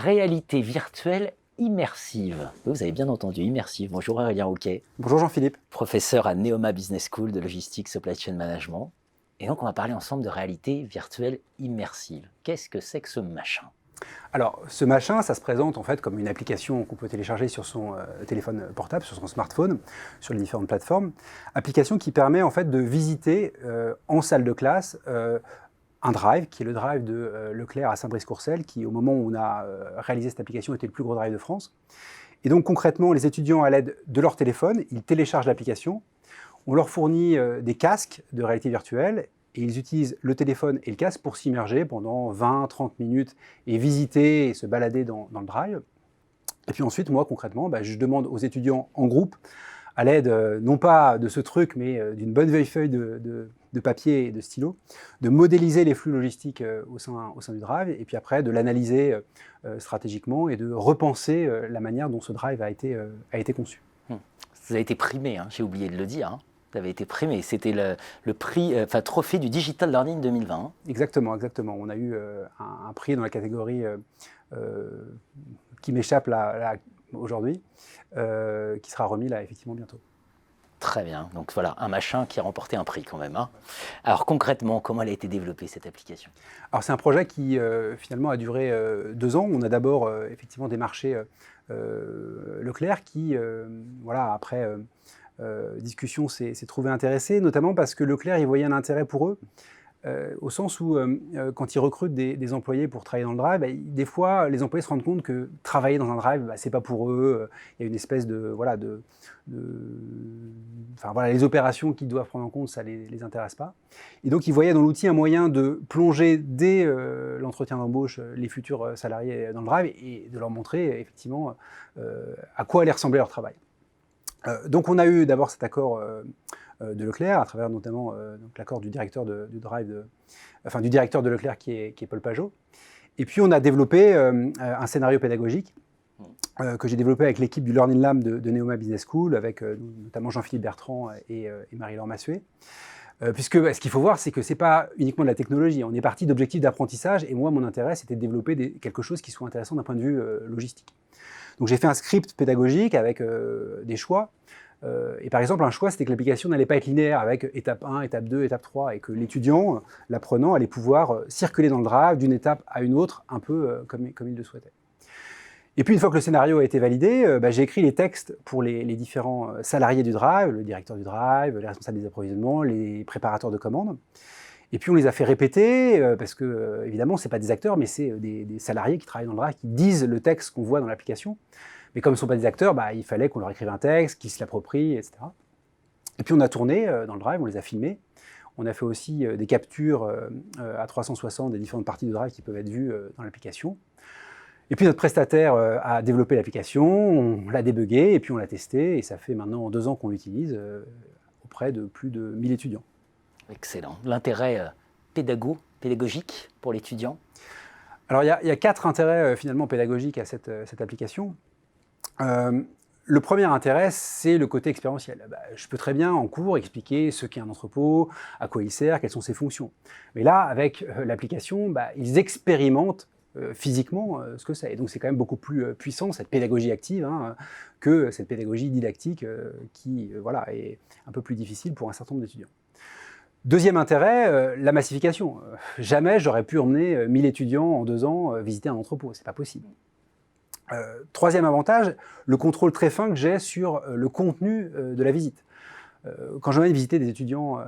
réalité virtuelle immersive. Vous avez bien entendu, immersive. Bonjour Aurélien Rouquet. Bonjour Jean-Philippe. Professeur à Neoma Business School de logistique supply chain management. Et donc on va parler ensemble de réalité virtuelle immersive. Qu'est-ce que c'est que ce machin? Alors ce machin, ça se présente en fait comme une application qu'on peut télécharger sur son téléphone portable, sur son smartphone, sur les différentes plateformes. Application qui permet en fait de visiter en salle de classe un drive, qui est le drive de Leclerc à Saint-Brice-Courcelles, qui au moment où on a réalisé cette application était le plus gros drive de France. Et donc concrètement, les étudiants à l'aide de leur téléphone, ils téléchargent l'application, on leur fournit des casques de réalité virtuelle, et ils utilisent le téléphone et le casque pour s'immerger pendant 20-30 minutes et visiter et se balader dans le drive. Et puis ensuite, moi concrètement, je demande aux étudiants en groupe, à l'aide non pas de ce truc, mais d'une bonne vieille feuille de papier et de stylo, de modéliser les flux logistiques au sein du drive, et puis après de l'analyser stratégiquement et de repenser la manière dont ce drive a été conçu. Ça a été primé, hein, j'ai oublié de le dire. Ça avait été primé. C'était le prix, trophée du Digital Learning 2020. Hein. Exactement. On a eu un prix dans la catégorie qui m'échappe là aujourd'hui, qui sera remis là effectivement bientôt. Très bien. Donc voilà, un machin qui a remporté un prix quand même. Hein. Alors concrètement, comment elle a été développée cette application? Alors c'est un projet qui finalement a duré 2 ans. On a d'abord effectivement démarché Leclerc qui, après discussion s'est trouvé intéressé, notamment parce que Leclerc y voyait un intérêt pour eux, au sens où quand ils recrutent des employés pour travailler dans le drive, des fois les employés se rendent compte que travailler dans un drive, c'est pas pour eux. Il y a une espèce les opérations qu'ils doivent prendre en compte, ça les intéresse pas. Et donc ils voyaient dans l'outil un moyen de plonger dès l'entretien d'embauche les futurs salariés dans le drive et de leur montrer effectivement à quoi allait ressembler leur travail. Donc on a eu d'abord cet accord de Leclerc, à travers notamment l'accord du directeur du directeur de Leclerc qui est Paul Pajot. Et puis on a développé un scénario pédagogique que j'ai développé avec l'équipe du Learning Lab de Neoma Business School, avec notamment Jean-Philippe Bertrand et Marie-Laure Massuet. Puisque ce qu'il faut voir, c'est que ce n'est pas uniquement de la technologie. On est parti d'objectifs d'apprentissage, et moi, mon intérêt, c'était de développer quelque chose qui soit intéressant d'un point de vue logistique. Donc j'ai fait un script pédagogique avec des choix. Et par exemple, un choix, c'était que l'application n'allait pas être linéaire avec étape 1, étape 2, étape 3, et que l'étudiant, l'apprenant, allait pouvoir circuler dans le drive d'une étape à une autre, un peu comme il le souhaitait. Et puis une fois que le scénario a été validé, j'ai écrit les textes pour les différents salariés du drive, le directeur du drive, les responsables des approvisionnements, les préparateurs de commandes. Et puis on les a fait répéter, parce que évidemment, ce n'est pas des acteurs, mais c'est des salariés qui travaillent dans le drive, qui disent le texte qu'on voit dans l'application. Mais comme ce ne sont pas des acteurs, il fallait qu'on leur écrive un texte, qu'ils se l'approprient, etc. Et puis on a tourné dans le drive, on les a filmés. On a fait aussi des captures à 360 des différentes parties du drive qui peuvent être vues dans l'application. Et puis notre prestataire a développé l'application, on l'a débuguée, et puis on l'a testée, et ça fait maintenant 2 ans qu'on l'utilise auprès de plus de 1000 étudiants. Excellent. L'intérêt pédagogique pour l'étudiant? Alors il y a 4 intérêts finalement pédagogiques à cette application. Le premier intérêt, c'est le côté expérientiel. Je peux très bien en cours expliquer ce qu'est un entrepôt, à quoi il sert, quelles sont ses fonctions. Mais là, avec l'application, ils expérimentent physiquement ce que c'est. Et donc c'est quand même beaucoup plus puissant, cette pédagogie active, que cette pédagogie didactique qui est un peu plus difficile pour un certain nombre d'étudiants. Deuxième intérêt, la massification. Jamais j'aurais pu emmener 1000 étudiants en 2 ans visiter un entrepôt, c'est pas possible. Troisième avantage, le contrôle très fin que j'ai sur le contenu de la visite. Quand je vais visiter des étudiants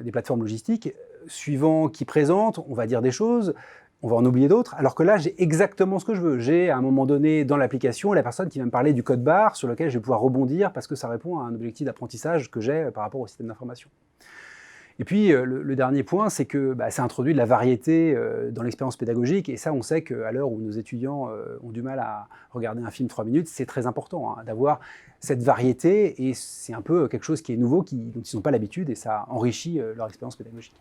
des plateformes logistiques, suivant qui présentent, on va dire des choses, on va en oublier d'autres, alors que là, j'ai exactement ce que je veux. J'ai à un moment donné dans l'application la personne qui va me parler du code barre sur lequel je vais pouvoir rebondir parce que ça répond à un objectif d'apprentissage que j'ai par rapport au système d'information. Et puis, le dernier point, c'est que ça introduit de la variété dans l'expérience pédagogique. Et ça, on sait qu'à l'heure où nos étudiants ont du mal à regarder un film 3 minutes, c'est très important d'avoir cette variété. Et c'est un peu quelque chose qui est nouveau, dont ils n'ont pas l'habitude. Et ça enrichit leur expérience pédagogique.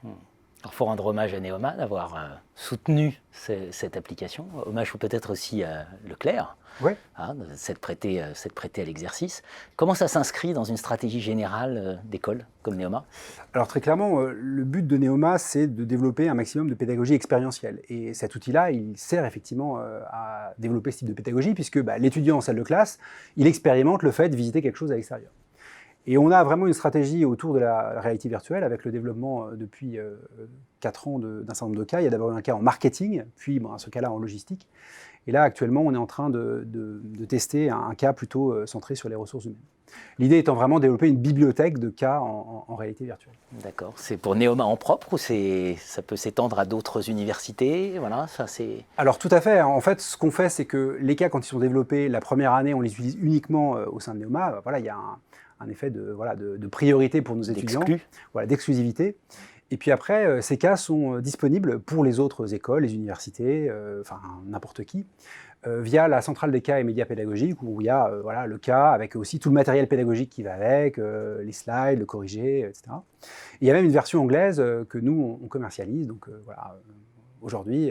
Il faut rendre hommage à Neoma d'avoir soutenu cette application. Hommage peut-être aussi à Leclerc, Ouais. de s'être prêté à l'exercice. Comment ça s'inscrit dans une stratégie générale d'école comme Neoma? Alors très clairement, le but de Neoma, c'est de développer un maximum de pédagogie expérientielle. Et cet outil-là, il sert effectivement à développer ce type de pédagogie, puisque l'étudiant en salle de classe, il expérimente le fait de visiter quelque chose à l'extérieur. Et on a vraiment une stratégie autour de la réalité virtuelle avec le développement depuis 4 ans d'un certain nombre de cas. Il y a d'abord eu un cas en marketing, puis ce cas-là en logistique. Et là, actuellement, on est en train de tester un cas plutôt centré sur les ressources humaines. L'idée étant vraiment de développer une bibliothèque de cas en réalité virtuelle. D'accord. C'est pour Neoma en propre ou ça peut s'étendre à d'autres universités? Voilà, ça c'est... Alors tout à fait. En fait, ce qu'on fait, c'est que les cas, quand ils sont développés, la première année, on les utilise uniquement au sein de Neoma. Voilà, il y a un effet de priorité pour nos étudiants, d'exclusivité. Et puis après, ces cas sont disponibles pour les autres écoles, les universités, n'importe qui, via la centrale des cas et médias pédagogiques, où il y a le cas avec aussi tout le matériel pédagogique qui va avec, les slides, le corrigé, etc. Et il y a même une version anglaise que nous, on commercialise. Donc aujourd'hui,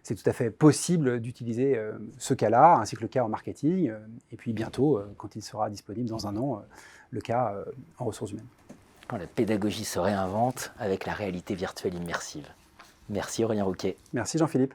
c'est tout à fait possible d'utiliser ce cas-là, ainsi que le cas en marketing, et puis bientôt, quand il sera disponible dans un an, le cas en ressources humaines. Quand la pédagogie se réinvente avec la réalité virtuelle immersive. Merci Aurélien Rouquet. Merci Jean-Philippe.